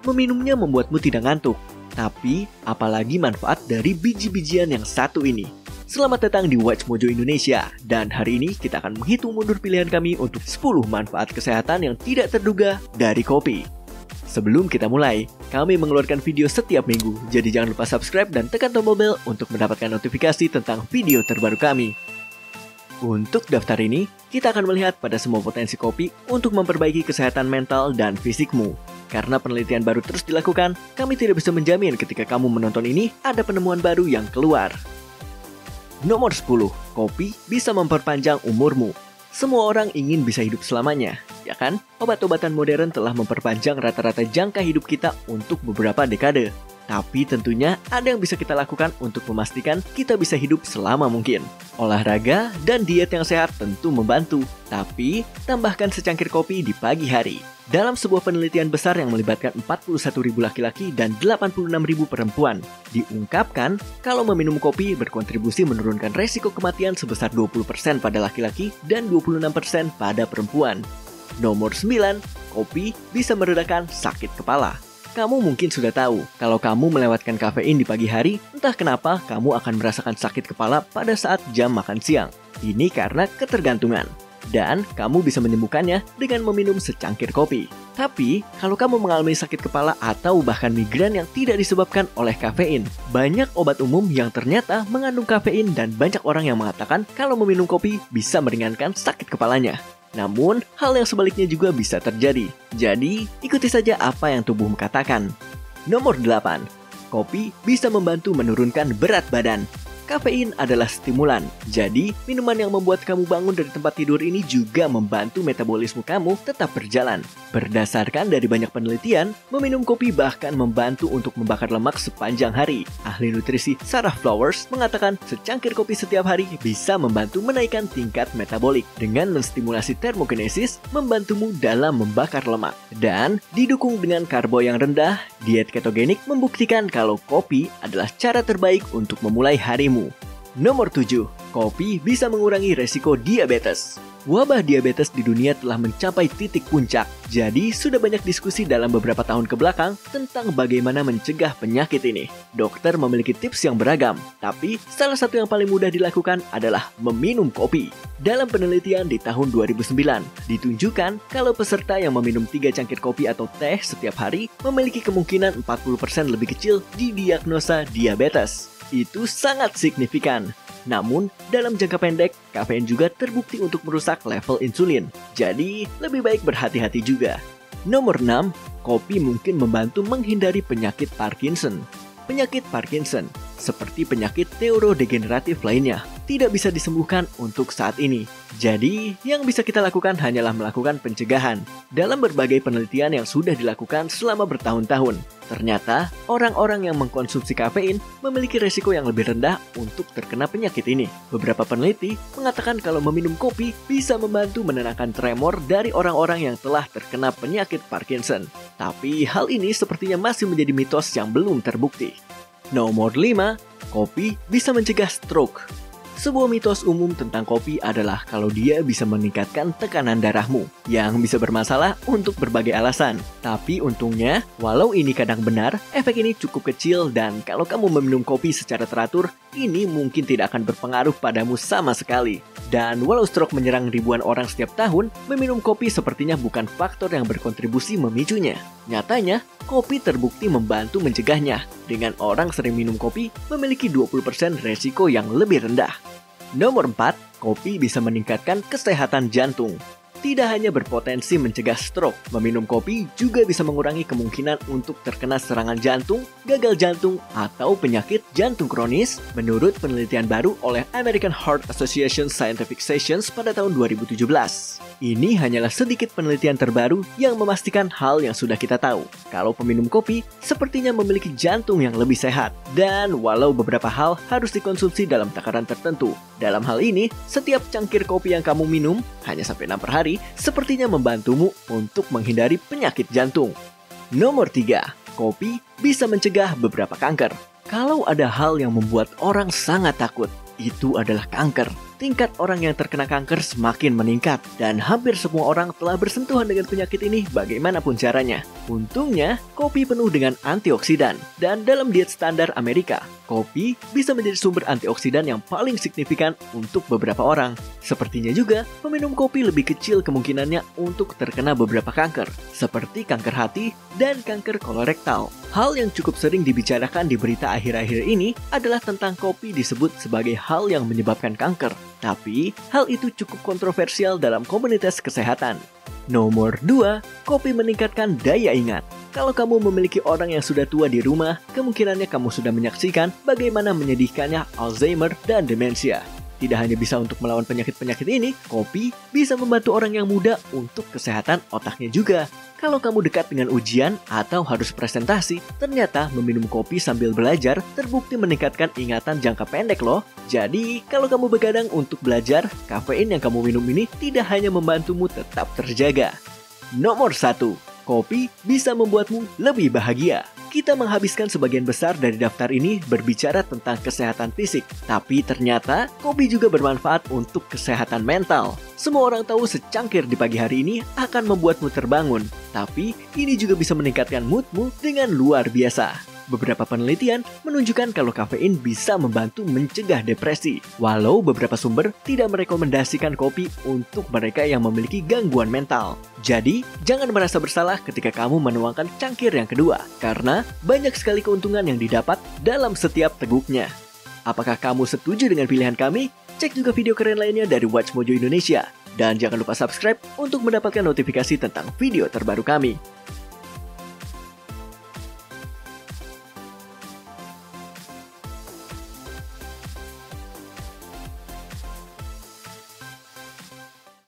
meminumnya membuatmu tidak ngantuk. Tapi, apalagi manfaat dari biji-bijian yang satu ini? Selamat datang di Watch Mojo Indonesia, dan hari ini kita akan menghitung mundur pilihan kami untuk 10 manfaat kesehatan yang tidak terduga dari kopi. Sebelum kita mulai, kami mengeluarkan video setiap minggu, jadi jangan lupa subscribe dan tekan tombol bel untuk mendapatkan notifikasi tentang video terbaru kami. Untuk daftar ini, kita akan melihat pada semua potensi kopi untuk memperbaiki kesehatan mental dan fisikmu. Karena penelitian baru terus dilakukan, kami tidak bisa menjamin ketika kamu menonton ini ada penemuan baru yang keluar. Nomor 10. Kopi bisa memperpanjang umurmu. Semua orang ingin bisa hidup selamanya, ya kan? Obat-obatan modern telah memperpanjang rata-rata jangka hidup kita untuk beberapa dekade. Tapi tentunya ada yang bisa kita lakukan untuk memastikan kita bisa hidup selama mungkin. Olahraga dan diet yang sehat tentu membantu, tapi tambahkan secangkir kopi di pagi hari. Dalam sebuah penelitian besar yang melibatkan 41.000 laki-laki dan 86.000 perempuan, diungkapkan kalau meminum kopi berkontribusi menurunkan resiko kematian sebesar 20% pada laki-laki dan 26% pada perempuan. Nomor 9, kopi bisa meredakan sakit kepala. Kamu mungkin sudah tahu, kalau kamu melewatkan kafein di pagi hari, entah kenapa kamu akan merasakan sakit kepala pada saat jam makan siang. Ini karena ketergantungan. Dan kamu bisa menyembuhkannya dengan meminum secangkir kopi. Tapi, kalau kamu mengalami sakit kepala atau bahkan migrain yang tidak disebabkan oleh kafein, banyak obat umum yang ternyata mengandung kafein dan banyak orang yang mengatakan kalau meminum kopi bisa meringankan sakit kepalanya. Namun, hal yang sebaliknya juga bisa terjadi. Jadi, ikuti saja apa yang tubuhmu katakan. Nomor 8. Kopi bisa membantu menurunkan berat badan. Kafein adalah stimulan, jadi minuman yang membuat kamu bangun dari tempat tidur ini juga membantu metabolisme kamu tetap berjalan. Berdasarkan dari banyak penelitian, meminum kopi bahkan membantu untuk membakar lemak sepanjang hari. Ahli nutrisi Sarah Flowers mengatakan secangkir kopi setiap hari bisa membantu menaikkan tingkat metabolik dengan menstimulasi termogenesis, membantumu dalam membakar lemak. Dan didukung dengan karbo yang rendah, diet ketogenik membuktikan kalau kopi adalah cara terbaik untuk memulai harimu. Nomor 7. Kopi bisa mengurangi resiko diabetes. Wabah diabetes di dunia telah mencapai titik puncak. Jadi, sudah banyak diskusi dalam beberapa tahun ke belakang tentang bagaimana mencegah penyakit ini. Dokter memiliki tips yang beragam, tapi salah satu yang paling mudah dilakukan adalah meminum kopi. Dalam penelitian di tahun 2009, ditunjukkan kalau peserta yang meminum 3 cangkir kopi atau teh setiap hari memiliki kemungkinan 40% lebih kecil didiagnosa diabetes. Itu sangat signifikan. Namun, dalam jangka pendek, kafein juga terbukti untuk merusak level insulin. Jadi, lebih baik berhati-hati juga. Nomor 6, kopi mungkin membantu menghindari penyakit Parkinson. Penyakit Parkinson, seperti penyakit neurodegeneratif lainnya, tidak bisa disembuhkan untuk saat ini. Jadi, yang bisa kita lakukan hanyalah melakukan pencegahan. Dalam berbagai penelitian yang sudah dilakukan selama bertahun-tahun, ternyata orang-orang yang mengkonsumsi kafein memiliki resiko yang lebih rendah untuk terkena penyakit ini. Beberapa peneliti mengatakan kalau meminum kopi bisa membantu menenangkan tremor dari orang-orang yang telah terkena penyakit Parkinson. Tapi hal ini sepertinya masih menjadi mitos yang belum terbukti. Nomor 5, kopi bisa mencegah stroke. Sebuah mitos umum tentang kopi adalah kalau dia bisa meningkatkan tekanan darahmu, yang bisa bermasalah untuk berbagai alasan. Tapi untungnya, walau ini kadang benar, efek ini cukup kecil dan kalau kamu meminum kopi secara teratur, ini mungkin tidak akan berpengaruh padamu sama sekali. Dan walau stroke menyerang ribuan orang setiap tahun, meminum kopi sepertinya bukan faktor yang berkontribusi memicunya. Nyatanya, kopi terbukti membantu mencegahnya. Dengan orang sering minum kopi, memiliki 20% resiko yang lebih rendah. Nomor 4, kopi bisa meningkatkan kesehatan jantung. Tidak hanya berpotensi mencegah stroke, meminum kopi juga bisa mengurangi kemungkinan untuk terkena serangan jantung, gagal jantung, atau penyakit jantung kronis menurut penelitian baru oleh American Heart Association Scientific Sessions pada tahun 2017. Ini hanyalah sedikit penelitian terbaru yang memastikan hal yang sudah kita tahu, kalau peminum kopi sepertinya memiliki jantung yang lebih sehat. Dan walau beberapa hal harus dikonsumsi dalam takaran tertentu, dalam hal ini, setiap cangkir kopi yang kamu minum, hanya sampai 6 per hari, sepertinya membantumu untuk menghindari penyakit jantung. Nomor 3, kopi bisa mencegah beberapa kanker. Kalau ada hal yang membuat orang sangat takut, itu adalah kanker. tingkat orang yang terkena kanker semakin meningkat dan hampir semua orang telah bersentuhan dengan penyakit ini bagaimanapun caranya. Untungnya, kopi penuh dengan antioksidan dan dalam diet standar Amerika, kopi bisa menjadi sumber antioksidan yang paling signifikan untuk beberapa orang. Sepertinya juga, peminum kopi lebih kecil kemungkinannya untuk terkena beberapa kanker, seperti kanker hati dan kanker kolorektal. Hal yang cukup sering dibicarakan di berita akhir-akhir ini adalah tentang kopi disebut sebagai hal yang menyebabkan kanker. Tapi, hal itu cukup kontroversial dalam komunitas kesehatan. Nomor 2, kopi meningkatkan daya ingat. Kalau kamu memiliki orang yang sudah tua di rumah, kemungkinannya kamu sudah menyaksikan bagaimana menyedihkannya Alzheimer dan demensia. Tidak hanya bisa untuk melawan penyakit-penyakit ini, kopi bisa membantu orang yang muda untuk kesehatan otaknya juga. Kalau kamu dekat dengan ujian atau harus presentasi, ternyata meminum kopi sambil belajar terbukti meningkatkan ingatan jangka pendek loh. Jadi, kalau kamu begadang untuk belajar, kafein yang kamu minum ini tidak hanya membantumu tetap terjaga. Nomor 1, kopi bisa membuatmu lebih bahagia. Kita menghabiskan sebagian besar dari daftar ini berbicara tentang kesehatan fisik, tapi ternyata kopi juga bermanfaat untuk kesehatan mental. Semua orang tahu secangkir di pagi hari ini akan membuatmu terbangun, tapi ini juga bisa meningkatkan moodmu dengan luar biasa. Beberapa penelitian menunjukkan kalau kafein bisa membantu mencegah depresi, walau beberapa sumber tidak merekomendasikan kopi untuk mereka yang memiliki gangguan mental. Jadi, jangan merasa bersalah ketika kamu menuangkan cangkir yang kedua, karena banyak sekali keuntungan yang didapat dalam setiap teguknya. Apakah kamu setuju dengan pilihan kami? Cek juga video keren lainnya dari Watch Mojo Indonesia. Dan jangan lupa subscribe untuk mendapatkan notifikasi tentang video terbaru kami.